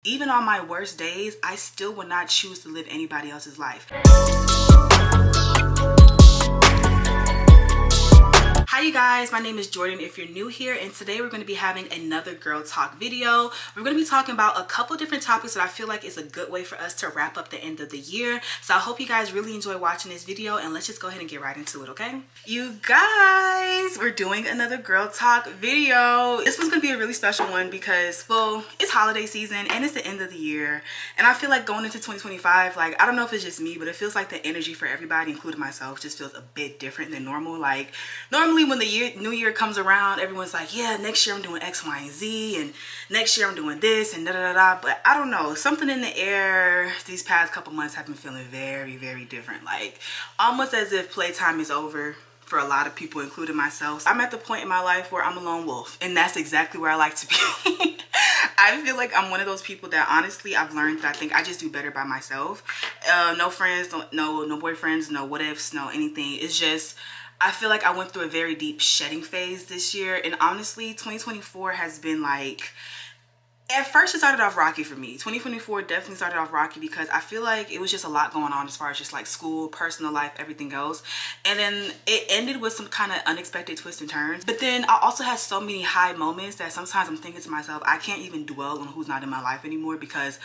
Even on my worst days, I still would not choose to live anybody else's life. Hi you guys, my name is Jordan if you're new here, and today we're going to be having another girl talk video. We're going to be talking about a couple different topics that I feel like is a good way for us to wrap up the end of the year. So I hope you guys really enjoy watching this video, and let's just go ahead and get right into it, okay? You guys, we're doing another girl talk video. This one's going to be a really special one because, well, it's holiday season and it's the end of the year, and I feel like going into 2025, like, I don't know if it's just me, but it feels like the energy for everybody, including myself, just feels a bit different than normal. Like, normally when the new year comes around, everyone's like, yeah, next year I'm doing X, Y, and Z, and next year I'm doing this, and da da da da. But I don't know, something in the air these past couple months have been feeling very, very different. Like, almost as if playtime is over for a lot of people, including myself. I'm at the point in my life where I'm a lone wolf, and that's exactly where I like to be. I feel like I'm one of those people that honestly I've learned that I think I just do better by myself. No friends, no boyfriends, no what ifs, no anything. It's just, I feel like I went through a very deep shedding phase this year, and honestly 2024 has been like, at first it started off rocky for me. 2024 definitely started off rocky because I feel like it was just a lot going on as far as just like school, personal life, everything else. And then it ended with some kind of unexpected twists and turns. But then I also had so many high moments that sometimes I'm thinking to myself, I can't even dwell on who's not in my life anymore because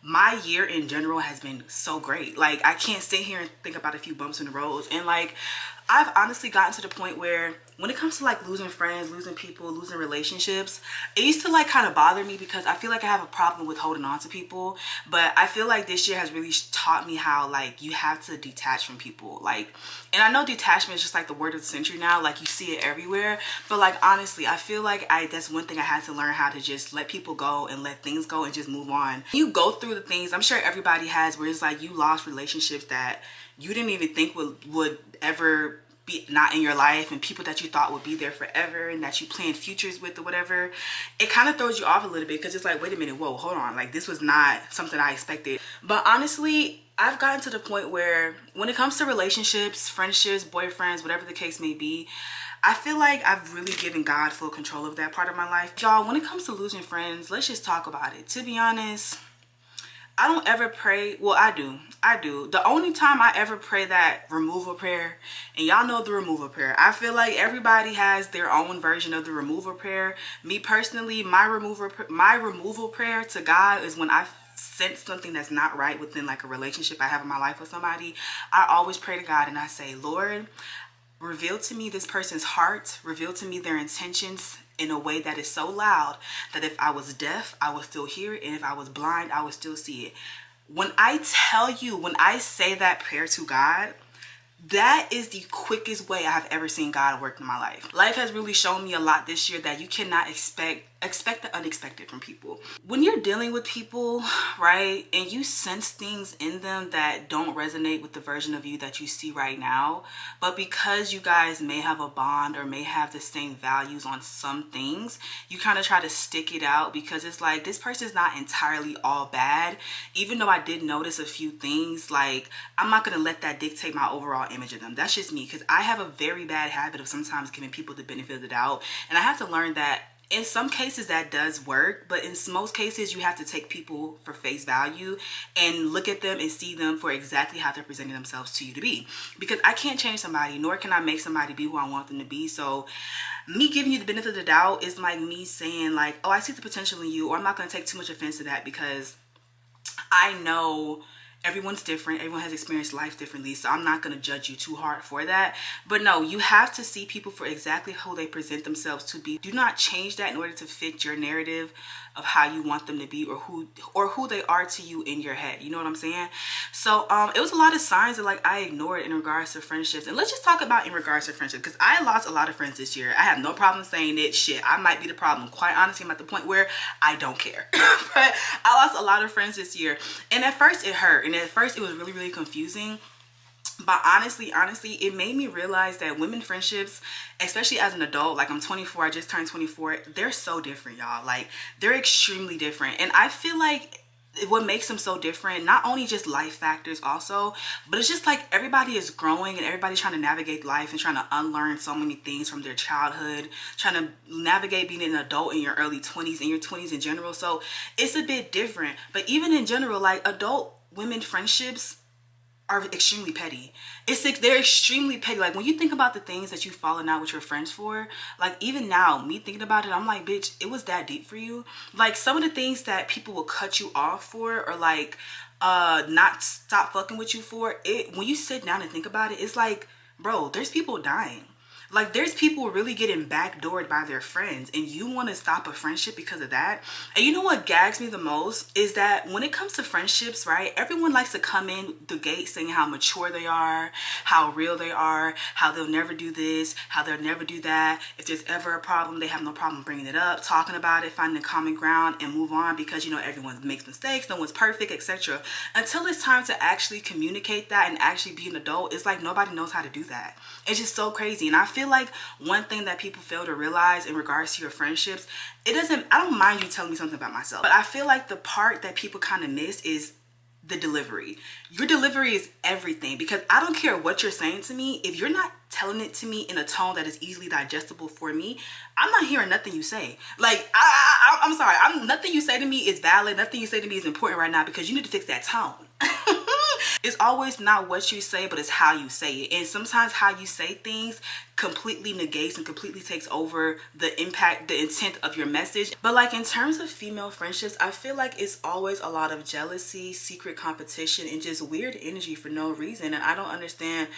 my year in general has been so great. Like, I can't sit here and think about a few bumps in the roads. And like, I've honestly gotten to the point where when it comes to like losing friends, losing people, losing relationships, it used to like kind of bother me because I feel like I have a problem with holding on to people. But I feel like this year has really taught me how like you have to detach from people. Like, and I know detachment is just like the word of the century now, like you see it everywhere. But like, honestly, I feel like that's one thing I had to learn, how to just let people go and let things go and just move on. You go through the things, I'm sure everybody has, where it's like you lost relationships that you didn't even think would ever be not in your life, and people that you thought would be there forever and that you planned futures with or whatever. It kind of throws you off a little bit because it's like, wait a minute, whoa, hold on, like this was not something I expected. But honestly, I've gotten to the point where when it comes to relationships, friendships, boyfriends, whatever the case may be, I feel like I've really given God full control of that part of my life. Y'all, when it comes to losing friends, let's just talk about it. To be honest, I don't ever pray. Well, I do. The only time I ever pray that removal prayer, and y'all know the removal prayer. I feel like everybody has their own version of the removal prayer. Me personally, my removal prayer to God is when I sense something that's not right within like a relationship I have in my life with somebody. I always pray to God and I say, Lord, reveal to me this person's heart, reveal to me their intentions in a way that is so loud that if I was deaf, I would still hear it, and if I was blind, I would still see it. When I tell you, when I say that prayer to God, that is the quickest way I have ever seen God work in my life. Life has really shown me a lot this year that you cannot expect the unexpected from people. When you're dealing with people, right, and you sense things in them that don't resonate with the version of you that you see right now, but because you guys may have a bond or may have the same values on some things, you kind of try to stick it out because it's like, this person's not entirely all bad. Even though I did notice a few things, like, I'm not going to let that dictate my overall image of them. That's just me, because I have a very bad habit of sometimes giving people the benefit of the doubt, and I have to learn that in some cases that does work, but in most cases you have to take people for face value and look at them and see them for exactly how they're presenting themselves to you to be. Because I can't change somebody, nor can I make somebody be who I want them to be. So me giving you the benefit of the doubt is like me saying like, oh, I see the potential in you, or I'm not going to take too much offense to that because I know everyone's different. Everyone has experienced life differently, so I'm not going to judge you too hard for that. But no, you have to see people for exactly who they present themselves to be. Do not change that in order to fit your narrative of how you want them to be, or who they are to you in your head. You know what I'm saying? So it was a lot of signs that like I ignored in regards to friendships. And let's just talk about in regards to friendship, because I lost a lot of friends this year. I have no problem saying it. Shit, I might be the problem. Quite honestly, I'm at the point where I don't care. But I lost a lot of friends this year, and at first it hurt, and at first it was really, really confusing. But honestly, it made me realize that women friendships, especially as an adult, like I'm 24, I just turned 24, they're so different, y'all. Like, they're extremely different. And I feel like what makes them so different, not only just life factors also, but it's just like everybody is growing and everybody's trying to navigate life and trying to unlearn so many things from their childhood, trying to navigate being an adult in your early 20s and your 20s in general. So it's a bit different. But even in general, like adult women friendships are extremely petty. They're extremely petty. Like when you think about the things that you've fallen out with your friends for, like even now, me thinking about it, I'm like, bitch, it was that deep for you. Like some of the things that people will cut you off for, or like not stop fucking with you for, it when you sit down and think about it, it's like, bro, there's people dying. Like there's people really getting backdoored by their friends, and you want to stop a friendship because of that. And you know what gags me the most is that when it comes to friendships, right, everyone likes to come in the gate saying how mature they are, how real they are, how they'll never do this, how they'll never do that. If there's ever a problem, they have no problem bringing it up, talking about it, finding a common ground, and move on, because you know everyone makes mistakes, no one's perfect, etc. Until it's time to actually communicate that and actually be an adult, it's like nobody knows how to do that. It's just so crazy. And I feel like one thing that people fail to realize in regards to your friendships, I don't mind you telling me something about myself, but I feel like the part that people kind of miss is the delivery. Your delivery is everything, because I don't care what you're saying to me. If you're not telling it to me in a tone that is easily digestible for me, I'm not hearing nothing you say. Like, I'm sorry. Nothing you say to me is valid. Nothing you say to me is important right now, because you need to fix that tone. It's always not what you say, but it's how you say it. And sometimes how you say things completely negates and completely takes over the impact, the intent of your message. But like in terms of female friendships, I feel like it's always a lot of jealousy, secret competition, and just weird energy for no reason. And I don't understand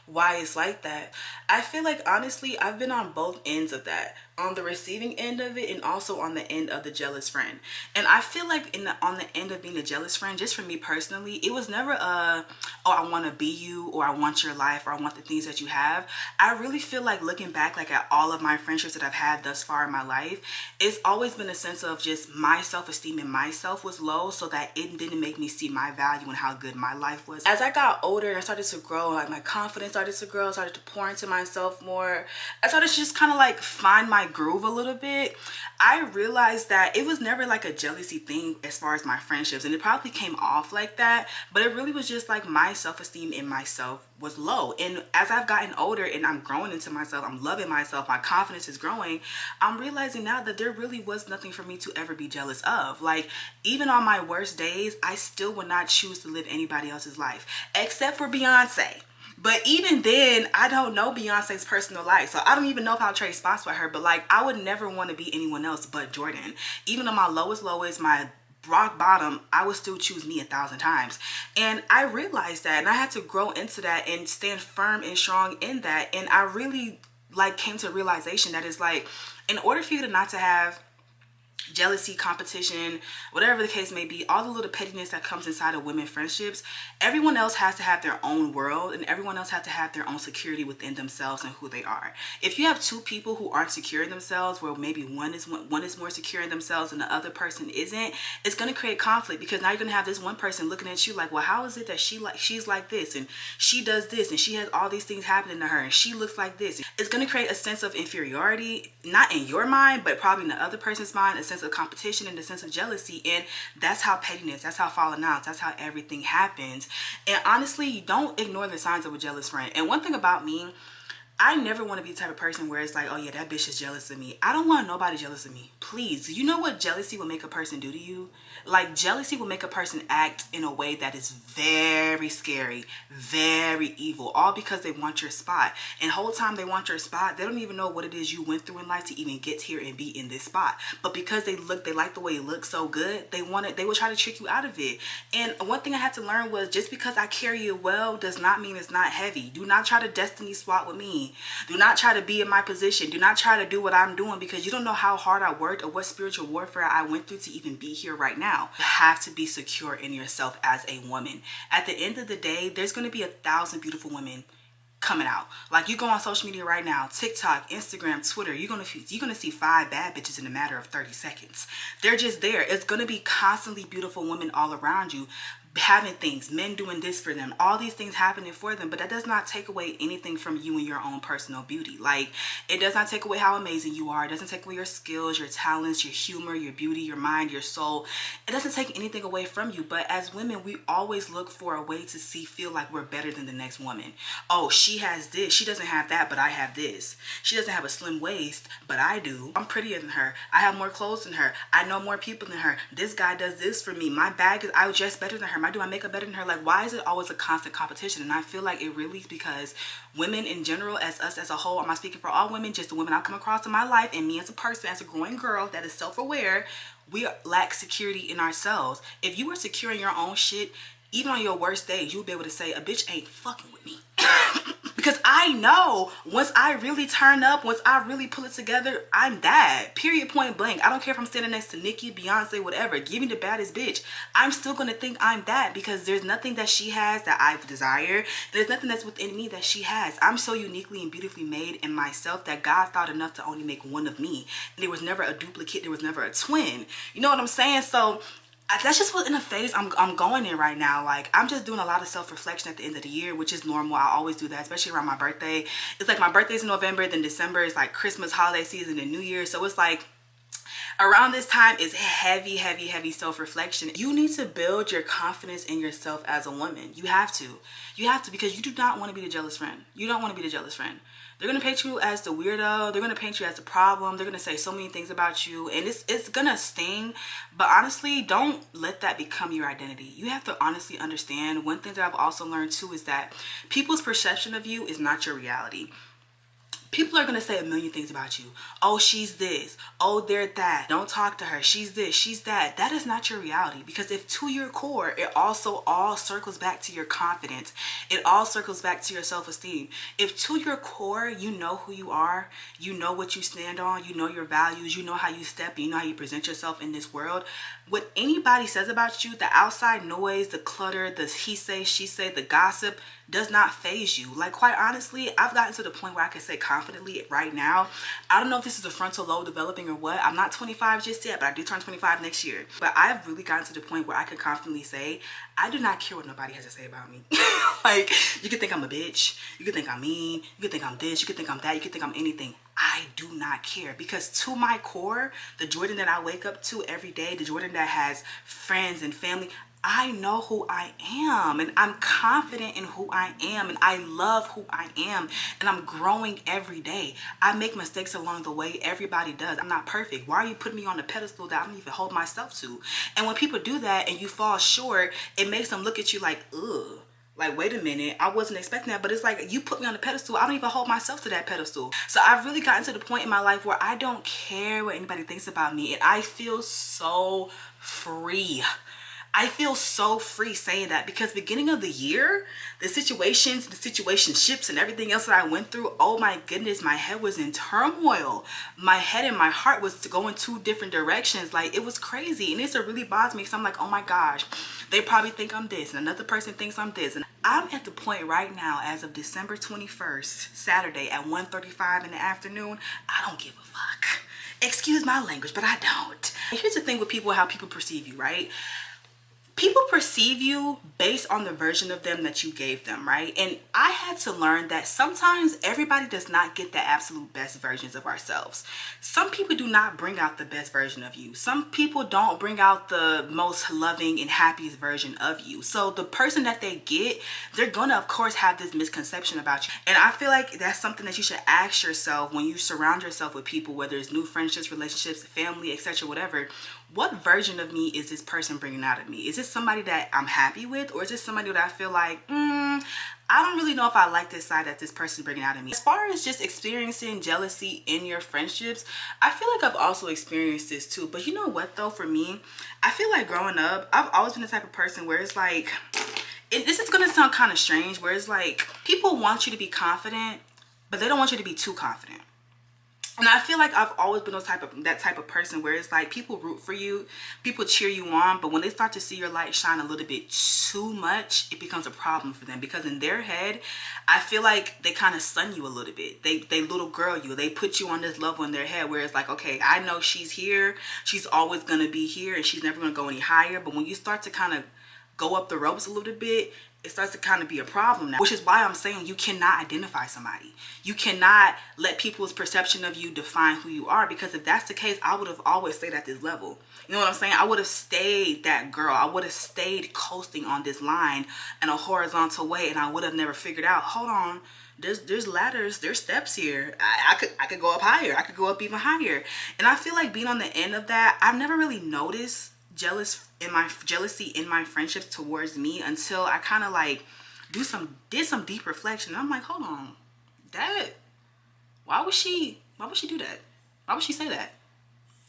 why it's like that. I feel like honestly, I've been on both ends of that. On the receiving end of it, and also on the end of the jealous friend. And I feel like on the end of being a jealous friend, just for me personally, it was never oh, I want to be you, or I want your life, or I want the things that you have. I really feel like looking back, like at all of my friendships that I've had thus far in my life, it's always been a sense of just my self-esteem and myself was low, so that it didn't make me see my value and how good my life was. As I got older and I started to grow, like my confidence started to grow, I started to pour into myself more, I started to just kind of like find my groove a little bit. I realized that it was never like a jealousy thing as far as my friendships, and it probably came off like that, but it really was just like my self-esteem in myself was low. And as I've gotten older and I'm growing into myself, I'm loving myself, my confidence is growing, I'm realizing now that there really was nothing for me to ever be jealous of. Like even on my worst days, I still would not choose to live anybody else's life except for Beyonce. But even then, I don't know Beyonce's personal life, so I don't even know if I'll trade spots with her. But like, I would never want to be anyone else but Jordan. Even on my lowest, my rock bottom, I would still choose me 1,000 times. And I realized that, and I had to grow into that and stand firm and strong in that. And I really like came to a realization that is like, in order for you to not to have jealousy, competition, whatever the case may be, all the little pettiness that comes inside of women friendships, everyone else has to have their own world, and everyone else has to have their own security within themselves and who they are. If you have two people who aren't secure in themselves, where maybe one is more secure in themselves and the other person isn't, it's going to create conflict, because now you're going to have this one person looking at you like, well, how is it that she's like this, and she does this, and she has all these things happening to her, and she looks like this. It's going to create a sense of inferiority, not in your mind, but probably in the other person's mind, a sense of competition and a sense of jealousy. And that's how pettiness, that's how falling out, that's how everything happens. And honestly, don't ignore the signs of a jealous friend. And one thing about me, I never want to be the type of person where it's like, oh yeah, that bitch is jealous of me. I don't want nobody jealous of me. Please. You know what jealousy will make a person do to you? Like, jealousy will make a person act in a way that is very scary, very evil, all because they want your spot. And the whole time they want your spot, they don't even know what it is you went through in life to even get here and be in this spot. But because they like the way it looks so good, they will try to trick you out of it. And one thing I had to learn was, just because I carry it well does not mean it's not heavy. Do not try to destiny swap with me. Do not try to be in my position. Do not try to do what I'm doing, because you don't know how hard I worked or what spiritual warfare I went through to even be here right now. You have to be secure in yourself as a woman. At the end of the day, there's going to be 1,000 beautiful women coming out. Like, you go on social media right now, TikTok, Instagram, Twitter, you're gonna see 5 bad bitches in a matter of 30 seconds. They're just there. It's gonna be constantly beautiful women all around you. having things, men doing this for them, all these things happening for them, but that does not take away anything from you and your own personal beauty. Like, it does not take away how amazing you are. It doesn't take away your skills, your talents, your humor, your beauty, your mind, your soul. It doesn't take anything away from you. But as women, we always look for a way to feel like we're better than the next woman. Oh, she has this, she doesn't have that, but I have this. She doesn't have a slim waist, but I do. I'm prettier than her. I have more clothes than her. I know more people than her. This guy does this for me. My bag is, I was dressed better than her. I do my makeup better than her. Like, why is it always a constant competition? And I feel like it really is because women in general, as us as a whole, I'm not speaking for all women, just the women I've come across in my life, and me as a person, as a growing girl that is self-aware, we lack security in ourselves. If you were secure in your own shit, even on your worst days, you'll be able to say, a bitch ain't fucking with me. Because I know once I really turn up, once I really pull it together, I'm that. Period, point blank. I don't care if I'm standing next to Nicki, Beyonce, whatever. Give me the baddest bitch. I'm still going to think I'm that because there's nothing that she has that I desire. There's nothing that's within me that she has. I'm so uniquely and beautifully made in myself that God thought enough to only make one of me. And there was never a duplicate. There was never a twin. You know what I'm saying? So that's just what in a phase I'm going in right now. Like, I'm just doing a lot of self-reflection at the end of the year, which is normal. I always do that, especially around my birthday. It's like my birthday's in November, then December is like Christmas, holiday season, and New Year. So it's like around this time is heavy self-reflection. You need to build your confidence in yourself as a woman. You have to because you do not want to be the jealous friend. You don't want to be the jealous friend. They're going to paint you as the weirdo. They're going to paint you as the problem. They're going to say so many things about you. And it's going to sting. But honestly, don't let that become your identity. You have to honestly understand. One thing that I've also learned too is that people's perception of you is not your reality. People are going to say a million things about you. Oh, she's this. Oh, they're that. Don't talk to her. She's this. She's that. That is not your reality. Because if to your core, it also all circles back to your confidence. It all circles back to your self-esteem. If to your core, you know who you are, you know what you stand on, you know your values, you know how you step, you know how you present yourself in this world, what anybody says about you, the outside noise, the clutter, the he say, she say, the gossip, does not phase you. Like, quite honestly, I've gotten to the point where I can say confidently right now, I don't know if this is a frontal lobe developing or what. I'm not 25 just yet, but I do turn 25 next year. But I've really gotten to the point where I can confidently say, I do not care what nobody has to say about me. Like, you could think I'm a bitch. You could think I'm mean. You could think I'm this. You could think I'm that. You could think I'm anything. I do not care, because to my core, the Jordan that I wake up to every day, the Jordan that has friends and family, I know who I am, and I'm confident in who I am, and I love who I am, and I'm growing every day. I make mistakes along the way. Everybody does. I'm not perfect. Why are you putting me on a pedestal that I don't even hold myself to? And when people do that and you fall short, it makes them look at you like, ugh. Like, wait a minute, I wasn't expecting that. But it's like, you put me on a pedestal, I don't even hold myself to that pedestal. So I've really gotten to the point in my life where I don't care what anybody thinks about me, and I feel so free. I feel so free saying that, because beginning of the year, the situations, the situationships, and everything else that I went through, oh my goodness, my head was in turmoil. My head and my heart was to go in two different directions. Like, it was crazy, and it's really bothers me, because I'm like, oh my gosh, they probably think I'm this, and another person thinks I'm this. And I'm at the point right now, as of December 21st, Saturday at 1:35 in the afternoon, I don't give a fuck. Excuse my language, but I don't. And here's the thing with people, how people perceive you, right? People perceive you based on the version of them that you gave them, right? And I had to learn that sometimes everybody does not get the absolute best versions of ourselves. Some people do not bring out the best version of you. Some people don't bring out the most loving and happiest version of you. So the person that they get, they're gonna, of course, have this misconception about you. And I feel like that's something that you should ask yourself when you surround yourself with people, whether it's new friendships, relationships, family, etc., whatever. What version of me is this person bringing out of me? Is this somebody that I'm happy with, or is this somebody that I feel like, I don't really know if I like this side that this person's bringing out of me? As far as just experiencing jealousy in your friendships, I feel like I've also experienced this too. But you know what though, for me, I feel like growing up, I've always been the type of person where it's like, this is gonna sound kind of strange, where it's like, people want you to be confident, but they don't want you to be too confident. And I feel like I've always been that type of person where it's like, people root for you, people cheer you on, but when they start to see your light shine a little bit too much, it becomes a problem for them, because in their head, I feel like they kind of sun you a little bit. They little girl you. They put you on this level in their head where it's like, okay, I know she's here, she's always gonna be here, and she's never gonna go any higher. But when you start to kind of go up the ropes a little bit, it starts to kind of be a problem now, which is why I'm saying you cannot identify somebody. You cannot let people's perception of you define who you are, because if that's the case, I would have always stayed at this level. You know what I'm saying? I would have stayed that girl. I would have stayed coasting on this line in a horizontal way, and I would have never figured out, hold on, there's ladders, there's steps here. I could go up higher. I could go up even higher. And I feel like being on the end of that, I've never really noticed jealousy in my friendships towards me until I kind of like did some deep reflection. I'm like, hold on, why would she do that? Why would she say that?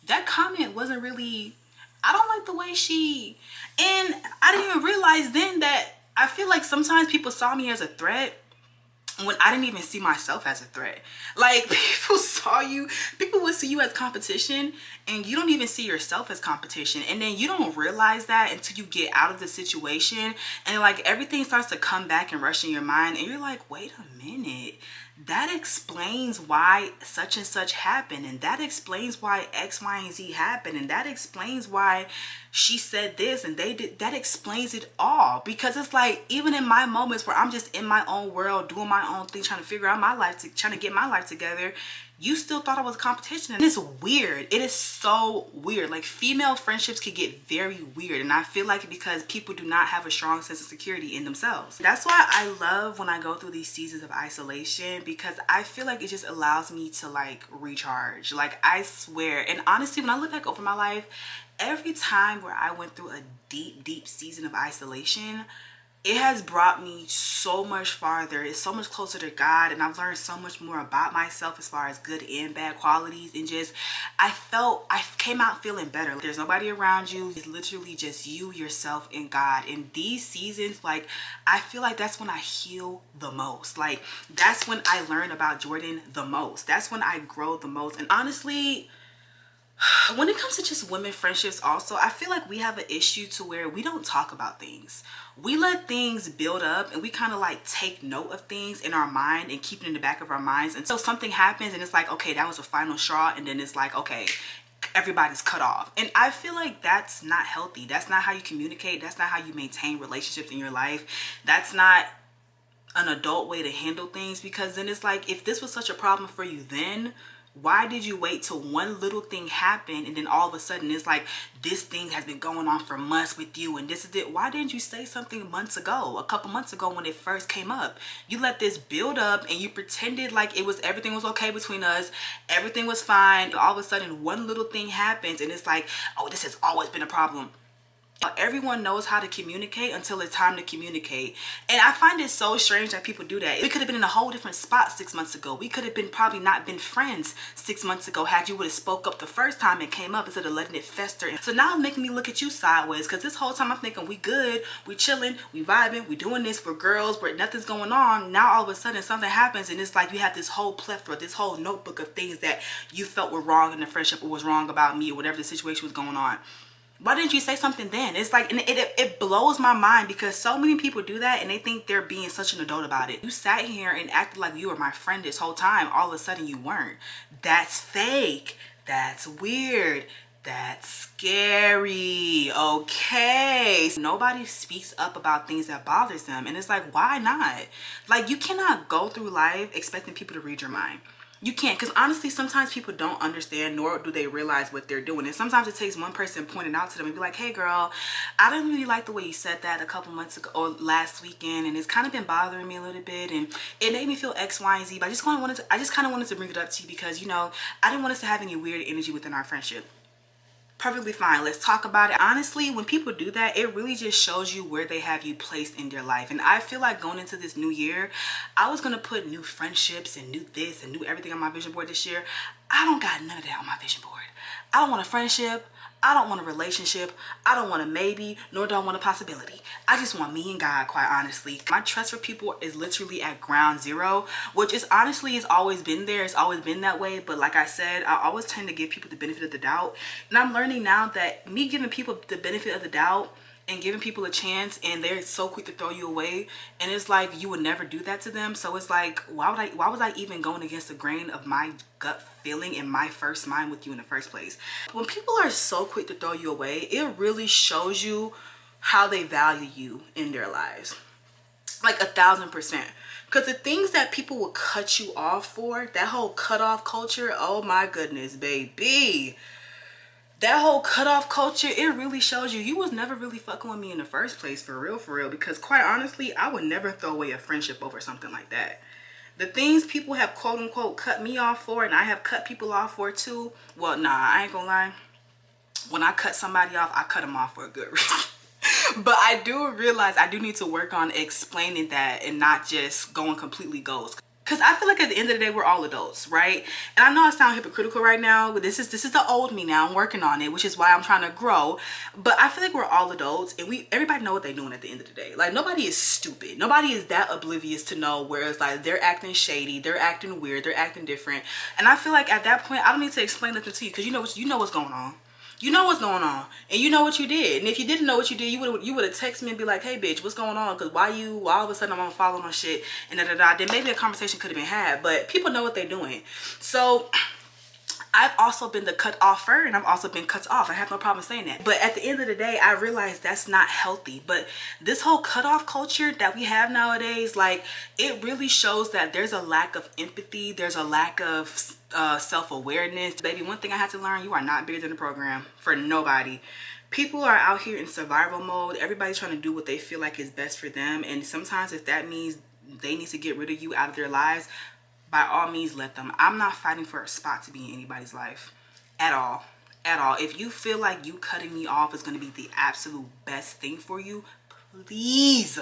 That comment wasn't really, I don't like the way and I didn't even realize then that I feel like sometimes people saw me as a threat when I didn't even see myself as a threat. Like, people would see you as competition, and you don't even see yourself as competition. And then you don't realize that until you get out of the situation, and like everything starts to come back and rush in your mind, and you're like, wait a minute, that explains why such and such happened, and that explains why X, Y, and Z happened, and that explains why she said this and they did. That explains it all. Because it's like, even in my moments where I'm just in my own world doing my own thing, trying to figure out my life, trying to get my life together, you still thought I was a competition. And it's weird. It is so weird. Like, female friendships can get very weird, and I feel like because people do not have a strong sense of security in themselves. That's why I love when I go through these seasons of isolation, because I feel like it just allows me to like recharge. Like, I swear, and honestly, when I look back over my life, every time where I went through a deep season of isolation, it has brought me so much farther. It's so much closer to God, and I've learned so much more about myself as far as good and bad qualities, and just I came out feeling better. There's nobody around you. It's literally just you, yourself, and God. In these seasons, like, I feel like that's when I heal the most. Like, that's when I learn about Jordan the most. That's when I grow the most. And honestly, when it comes to just women friendships also, I feel like we have an issue to where we don't talk about things. We let things build up, and we kind of like take note of things in our mind and keep it in the back of our minds until something happens and it's like, okay, that was a final straw, and then it's like, okay, everybody's cut off. And I feel like that's not healthy. That's not how you communicate. That's not how you maintain relationships in your life. That's not an adult way to handle things, because then it's like, if this was such a problem for you then, why did you wait till one little thing happened and then all of a sudden it's like, this thing has been going on for months with you and this is it? Why didn't you say something months ago, a couple months ago when it first came up? You let this build up and you pretended like everything was okay between us, everything was fine. All of a sudden one little thing happens and it's like, oh, this has always been a problem. Everyone knows how to communicate until it's time to communicate. And I find it so strange that people do that. We could have been in a whole different spot 6 months ago. We could have been probably not been friends 6 months ago had you would have spoke up the first time it came up instead of letting it fester. So now it's making me look at you sideways, because this whole time I'm thinking we good, we chilling, we vibing, we doing this, we're girls, where nothing's going on. Now all of a sudden something happens and it's like you have this whole plethora, this whole notebook of things that you felt were wrong in the friendship or was wrong about me or whatever the situation was going on. Why didn't you say something then? It's like, and it blows my mind, because so many people do that and they think they're being such an adult about it. You sat here and acted like you were my friend this whole time. All of a sudden you weren't. That's fake. That's weird. That's scary. Okay. Nobody speaks up about things that bothers them. And it's like, why not? Like, you cannot go through life expecting people to read your mind. You can't, because honestly, sometimes people don't understand, nor do they realize what they're doing. And sometimes it takes one person pointing out to them and be like, hey girl, I didn't really like the way you said that a couple months ago or last weekend, and it's kind of been bothering me a little bit, and it made me feel X, Y, and Z. But I just kind of wanted to bring it up to you because, you know, I didn't want us to have any weird energy within our friendship. Perfectly fine. Let's talk about it. Honestly, when people do that, it really just shows you where they have you placed in their life. And I feel like going into this new year, I was going to put new friendships and new this and new everything on my vision board this year. I don't got none of that on my vision board. I don't want a friendship. I don't want a relationship. I don't want a maybe, nor do I want a possibility. I just want me and God, quite honestly. My trust for people is literally at ground zero, which is honestly has always been there. It's always been that way. But like I said, I always tend to give people the benefit of the doubt. And I'm learning now that me giving people the benefit of the doubt and giving people a chance, and they're so quick to throw you away, and it's like you would never do that to them. So it's like, why was I even going against the grain of my gut feeling in my first mind with you in the first place? When people are so quick to throw you away, it really shows you how they value you in their lives. Like 1000%. Because the things that people will cut you off for, that whole cutoff culture, oh my goodness, baby. That whole cutoff culture, it really shows you was never really fucking with me in the first place, for real. Because quite honestly, I would never throw away a friendship over something like that. The things people have quote unquote cut me off for, and I have cut people off for too, well, nah, I ain't gonna lie. When I cut somebody off, I cut them off for a good reason. But I do realize I do need to work on explaining that and not just going completely ghost. Because I feel like at the end of the day, we're all adults, right? And I know I sound hypocritical right now, but this is the old me now. I'm working on it, which is why I'm trying to grow. But I feel like we're all adults, and everybody know what they're doing at the end of the day. Like, nobody is stupid. Nobody is that oblivious to know where it's like they're acting shady, they're acting weird, they're acting different. And I feel like at that point, I don't need to explain nothing to you, because you know what's going on. You know what's going on, and you know what you did. And if you didn't know what you did, you would have texted me and be like, hey bitch, what's going on? Because why all of a sudden I'm unfollowing my shit and then maybe a conversation could have been had. But people know what they're doing. So I've also been the cut offer, and I've also been cut off. I have no problem saying that. But at the end of the day, I realize that's not healthy. But this whole cutoff culture that we have nowadays, like, it really shows that there's a lack of empathy. There's a lack of self-awareness. Baby, one thing I had to learn, you are not bigger than the program for nobody. People are out here in survival mode. Everybody's trying to do what they feel like is best for them. And sometimes if that means they need to get rid of you out of their lives, by all means, let them. I'm not fighting for a spot to be in anybody's life at all. If you feel like you cutting me off is going to be the absolute best thing for you, please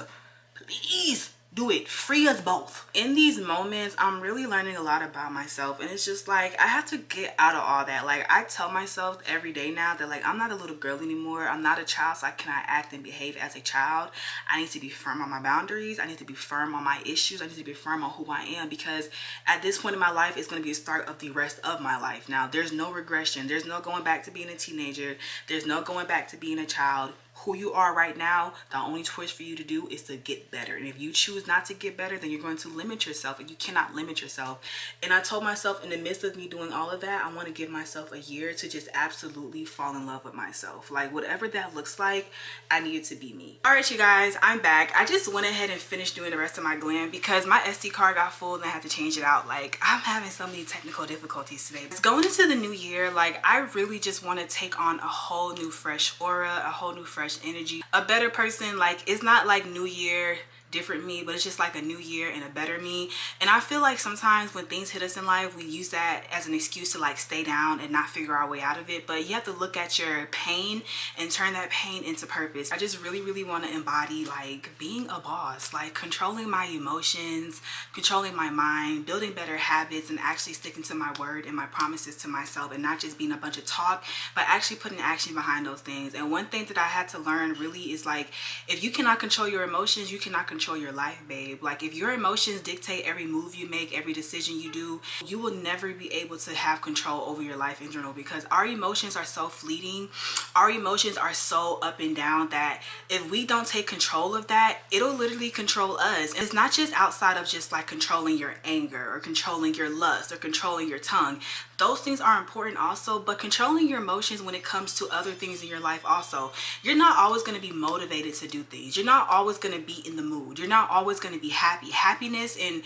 do it. Free us both. In these moments, I'm really learning a lot about myself, and it's just like I have to get out of all that. Like, I tell myself every day now that, like, I'm not a little girl anymore. I'm not a child, so I cannot act and behave as a child. I need to be firm on my boundaries. I need to be firm on my issues. I need to be firm on who I am, because at this point in my life, it's going to be a start of the rest of my life. Now, there's no regression. There's no going back to being a teenager. There's no going back to being a child. Who you are right now, the only choice for you to do is to get better. And if you choose not to get better, then you're going to limit yourself, and you cannot limit yourself. And I told myself, in the midst of me doing all of that, I want to give myself a year to just absolutely fall in love with myself. Like, whatever that looks like, I need it to be me. All right, you guys, I'm back. I just went ahead and finished doing the rest of my glam because my SD card got full and I had to change it out. Like, I'm having so many technical difficulties today. It's going into the new year. Like, I really just want to take on a whole new fresh aura, a whole new fresh energy, a better person. Like, it's not like new year different me, but it's just like a new year and a better me. And I feel like sometimes when things hit us in life, we use that as an excuse to like stay down and not figure our way out of it. But you have to look at your pain and turn that pain into purpose. I just really want to embody like being a boss, like controlling my emotions, controlling my mind, building better habits, and actually sticking to my word and my promises to myself, and not just being a bunch of talk, but actually putting action behind those things. And one thing that I had to learn really is like, if you cannot control your emotions, you cannot control your life, babe. Like, if your emotions dictate every move you make, every decision you do, you will never be able to have control over your life in general, because our emotions are so fleeting. Our emotions are so up and down that if we don't take control of that, it'll literally control us. And it's not just outside of just like controlling your anger or controlling your lust or controlling your tongue. Those things are important also, but controlling your emotions when it comes to other things in your life also. You're not always going to be motivated to do things. You're not always going to be in the mood. You're not always going to be happy. Happiness and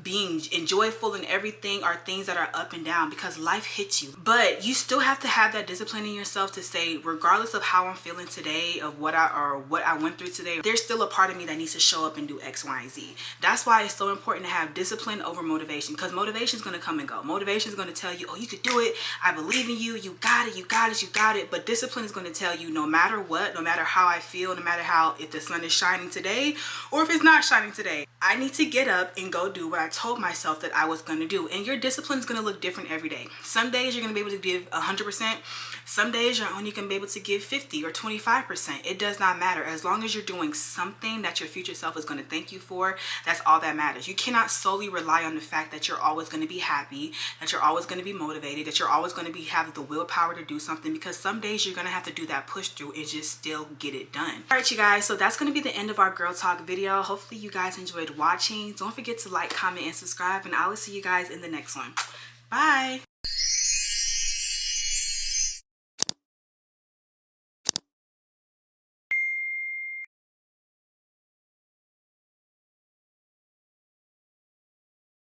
being joyful and everything are things that are up and down because life hits you. But you still have to have that discipline in yourself to say, regardless of how I'm feeling today, of what I went through today, there's still a part of me that needs to show up and do X, Y, and Z. That's why it's so important to have discipline over motivation, because motivation is going to come and go. Motivation is going to tell you, oh, you could do it. I believe in you. You got it. You got it. You got it. But discipline is going to tell you, no matter what, no matter how I feel, no matter how, if the sun is shining today or if it's not shining today, I need to get up and go do what I told myself that I was going to do. And your discipline is going to look different every day. Some days you're going to be able to give 100%. Some days you're only going to be able to give 50 or 25%. It does not matter. As long as you're doing something that your future self is going to thank you for, that's all that matters. You cannot solely rely on the fact that you're always going to be happy, that you're always going to be motivated, that you're always going to have the willpower to do something, because some days you're going to have to do that push through and just still get it done. All right, you guys, so that's going to be the end of our girl talk video. Hopefully you guys enjoyed watching. Don't forget to like, comment, and subscribe, and I will see you guys in the next one. Bye.